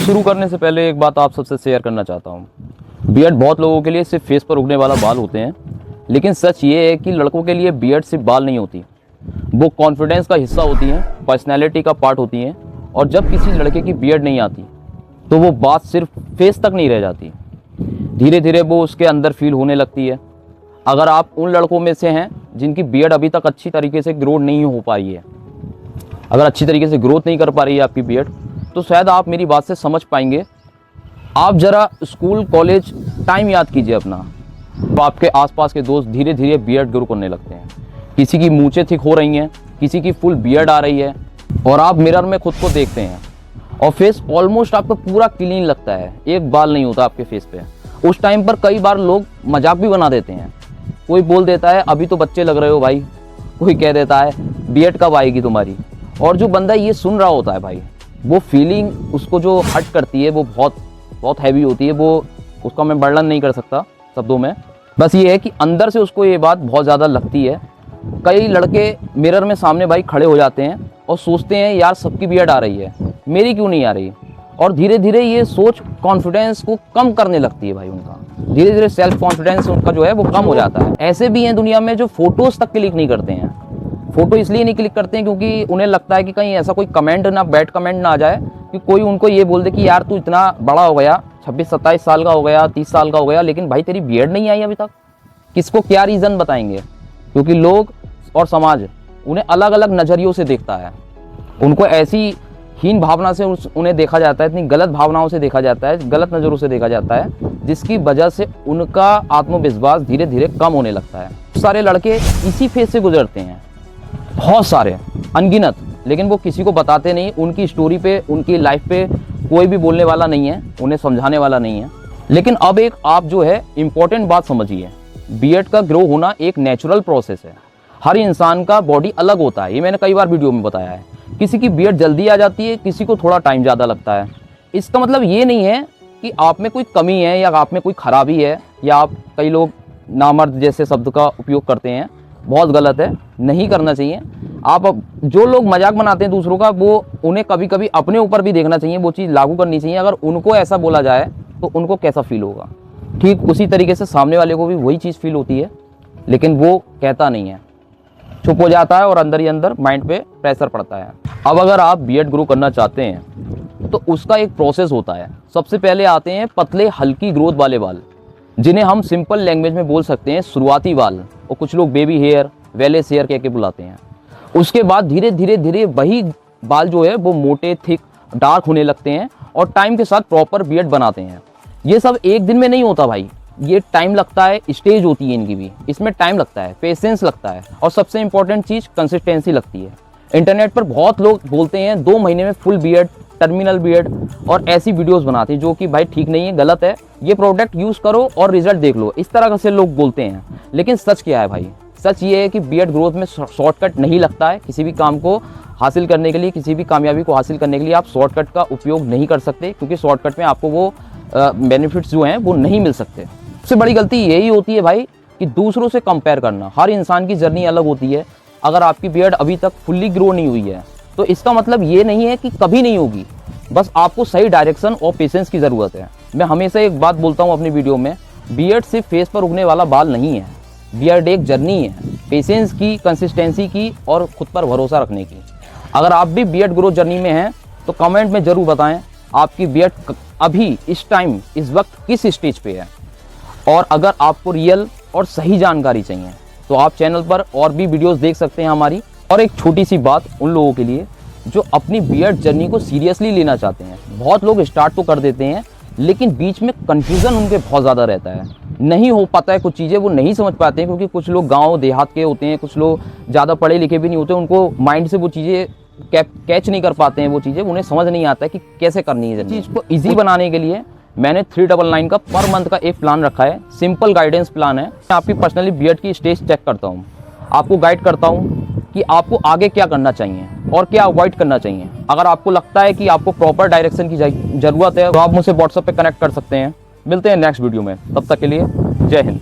शुरू करने से पहले एक बात आप सबसे शेयर करना चाहता हूँ। बियर्ड बहुत लोगों के लिए सिर्फ फेस पर उगने वाला बाल होते हैं, लेकिन सच ये है कि लड़कों के लिए बियर्ड सिर्फ बाल नहीं होती, वो कॉन्फिडेंस का हिस्सा होती हैं, पर्सनैलिटी का पार्ट होती हैं। और जब किसी लड़के की बियर्ड नहीं आती तो वो बात सिर्फ फेस तक नहीं रह जाती, धीरे धीरे वो उसके अंदर फील होने लगती है। अगर आप उन लड़कों में से हैं जिनकी बियर्ड अभी तक अच्छी तरीके से ग्रोथ नहीं हो पाई है, अगर अच्छी तरीके से ग्रोथ नहीं कर पा रही है आपकी बियर्ड, तो शायद आप मेरी बात से समझ पाएंगे। आप ज़रा स्कूल कॉलेज टाइम याद कीजिए अपना, तो आपके आसपास के दोस्त धीरे धीरे बियर्ड ग्रो करने लगते हैं। किसी की मूंछें थिक हो रही हैं, किसी की फुल बियर्ड आ रही है, और आप मिरर में खुद को देखते हैं और फेस ऑलमोस्ट आपका पूरा क्लीन लगता है, एक बाल नहीं होता आपके फेस पे। उस टाइम पर कई बार लोग मजाक भी बना देते हैं। कोई बोल देता है अभी तो बच्चे लग रहे हो भाई, कोई कह देता है बियर्ड कब आएगी तुम्हारी। और जो बंदा ये सुन रहा होता है भाई, वो फीलिंग उसको जो हर्ट करती है वो बहुत बहुत हैवी होती है। वो उसका मैं वर्णन नहीं कर सकता शब्दों में। बस ये है कि अंदर से उसको ये बात बहुत ज़्यादा लगती है। कई लड़के मिरर में सामने भाई खड़े हो जाते हैं और सोचते हैं यार सबकी बियर्ड आ रही है, मेरी क्यों नहीं आ रही। और धीरे धीरे ये सोच कॉन्फिडेंस को कम करने लगती है भाई उनका। धीरे धीरे सेल्फ कॉन्फिडेंस उनका जो है वो कम हो जाता है। ऐसे भी हैं दुनिया में जो फोटोज़ तक क्लिक नहीं करते हैं। फोटो इसलिए नहीं क्लिक करते हैं क्योंकि उन्हें लगता है कि कहीं ऐसा कोई कमेंट ना, बैड कमेंट ना आ जाए कि कोई उनको ये बोल दे कि यार तू इतना बड़ा हो गया, 26-27 साल का हो गया, 30 साल का हो गया, लेकिन भाई तेरी बियर्ड नहीं आई अभी तक। किसको क्या रीज़न बताएंगे, क्योंकि लोग और समाज उन्हें अलग अलग नज़रियों से देखता है। उनको ऐसी हीन भावना से उन्हें देखा जाता है, इतनी गलत भावनाओं से देखा जाता है, गलत नज़रों से देखा जाता है, जिसकी वजह से उनका आत्मविश्वास धीरे धीरे कम होने लगता है। सारे लड़के इसी फेज से गुजरते हैं, बहुत सारे, अनगिनत, लेकिन वो किसी को बताते नहीं। उनकी स्टोरी पे, उनकी लाइफ पे कोई भी बोलने वाला नहीं है, उन्हें समझाने वाला नहीं है। लेकिन अब एक आप जो है इम्पोर्टेंट बात समझिए, बियर्ड का ग्रो होना एक नेचुरल प्रोसेस है। हर इंसान का बॉडी अलग होता है, ये मैंने कई बार वीडियो में बताया है। किसी की बियर्ड जल्दी आ जाती है, किसी को थोड़ा टाइम ज़्यादा लगता है। इसका मतलब ये नहीं है कि आप में कोई कमी है या आप में कोई खराबी है, या आप, कई लोग नामर्द जैसे शब्द का उपयोग करते हैं, बहुत गलत है, नहीं करना चाहिए। आप जो लोग मजाक बनाते हैं दूसरों का, वो उन्हें कभी कभी अपने ऊपर भी देखना चाहिए, वो चीज़ लागू करनी चाहिए। अगर उनको ऐसा बोला जाए तो उनको कैसा फील होगा, ठीक उसी तरीके से सामने वाले को भी वही चीज़ फील होती है, लेकिन वो कहता नहीं है, चुप हो जाता है और अंदर ही अंदर माइंड पे प्रेशर पड़ता है। अब अगर आप बियर्ड ग्रो करना चाहते हैं तो उसका एक प्रोसेस होता है। सबसे पहले आते हैं पतले हल्की ग्रोथ वाले बाल, जिन्हें हम सिंपल लैंग्वेज में बोल सकते हैं शुरुआती बाल, और कुछ लोग बेबी हेयर, वेलेस हेयर कह के बुलाते हैं। उसके बाद धीरे धीरे धीरे वही बाल जो है वो मोटे, थिक, डार्क होने लगते हैं और टाइम के साथ प्रॉपर बियर्ड बनाते हैं। ये सब एक दिन में नहीं होता भाई, ये टाइम लगता है, स्टेज होती है इनकी भी, इसमें टाइम लगता है, पेशेंस लगता है, और सबसे इंपॉर्टेंट चीज़ कंसिस्टेंसी लगती है। इंटरनेट पर बहुत लोग बोलते हैं 2 महीने में फुल बियर्ड, टर्मिनल बियर्ड, और ऐसी वीडियोस बनाते हैं जो कि भाई ठीक नहीं है, गलत है। ये प्रोडक्ट यूज़ करो और रिजल्ट देख लो, इस तरह से लोग बोलते हैं। लेकिन सच क्या है भाई, सच ये है कि बियर्ड ग्रोथ में शॉर्टकट नहीं लगता है। किसी भी काम को हासिल करने के लिए, किसी भी कामयाबी को हासिल करने के लिए आप शॉर्टकट का उपयोग नहीं कर सकते, क्योंकि शॉर्टकट में आपको वो बेनिफिट्स जो हैं वो नहीं मिल सकते। सबसे बड़ी गलती यही होती है भाई कि दूसरों से कंपेयर करना। हर इंसान की जर्नी अलग होती है। अगर आपकी बियर्ड अभी तक फुल्ली ग्रो नहीं हुई है तो इसका मतलब ये नहीं है कि कभी नहीं होगी, बस आपको सही डायरेक्शन और पेशेंस की ज़रूरत है। मैं हमेशा एक बात बोलता हूँ अपनी वीडियो में, बियर्ड सिर्फ फेस पर उगने वाला बाल नहीं है, बियर्ड एक जर्नी है, पेशेंस की, कंसिस्टेंसी की, और खुद पर भरोसा रखने की। अगर आप भी बियर्ड ग्रोथ जर्नी में हैं तो कमेंट में ज़रूर बताएं आपकी बियर्ड अभी इस टाइम, इस वक्त किस स्टेज पे है। और अगर आपको रियल और सही जानकारी चाहिए तो आप चैनल पर और भी वीडियोस देख सकते हैं हमारी। और एक छोटी सी बात उन लोगों के लिए जो अपनी बियर्ड जर्नी को सीरियसली लेना चाहते हैं। बहुत लोग स्टार्ट तो कर देते हैं, लेकिन बीच में कन्फ्यूज़न उनके बहुत ज़्यादा रहता है, नहीं हो पाता है, कुछ चीज़ें वो नहीं समझ पाते हैं, क्योंकि कुछ लोग गाँव देहात के होते हैं, कुछ लोग ज़्यादा पढ़े लिखे भी नहीं होते, उनको माइंड से वो चीज़ें कैच नहीं कर पाते हैं, वो चीज़ें उन्हें समझ नहीं आता है कि कैसे करनी है। चीज़ को ईजी बनाने के लिए मैंने 399 का पर मंथ का एक प्लान रखा है, सिंपल गाइडेंस प्लान है। मैं आपकी पर्सनली बियर्ड की स्टेज चेक करता हूँ, आपको गाइड करता हूँ कि आपको आगे क्या करना चाहिए और क्या अवॉइड करना चाहिए। अगर आपको लगता है कि आपको प्रॉपर डायरेक्शन की ज़रूरत है तो आप मुझसे व्हाट्सएप पे कनेक्ट कर सकते हैं। मिलते हैं नेक्स्ट वीडियो में, तब तक के लिए जय हिंद।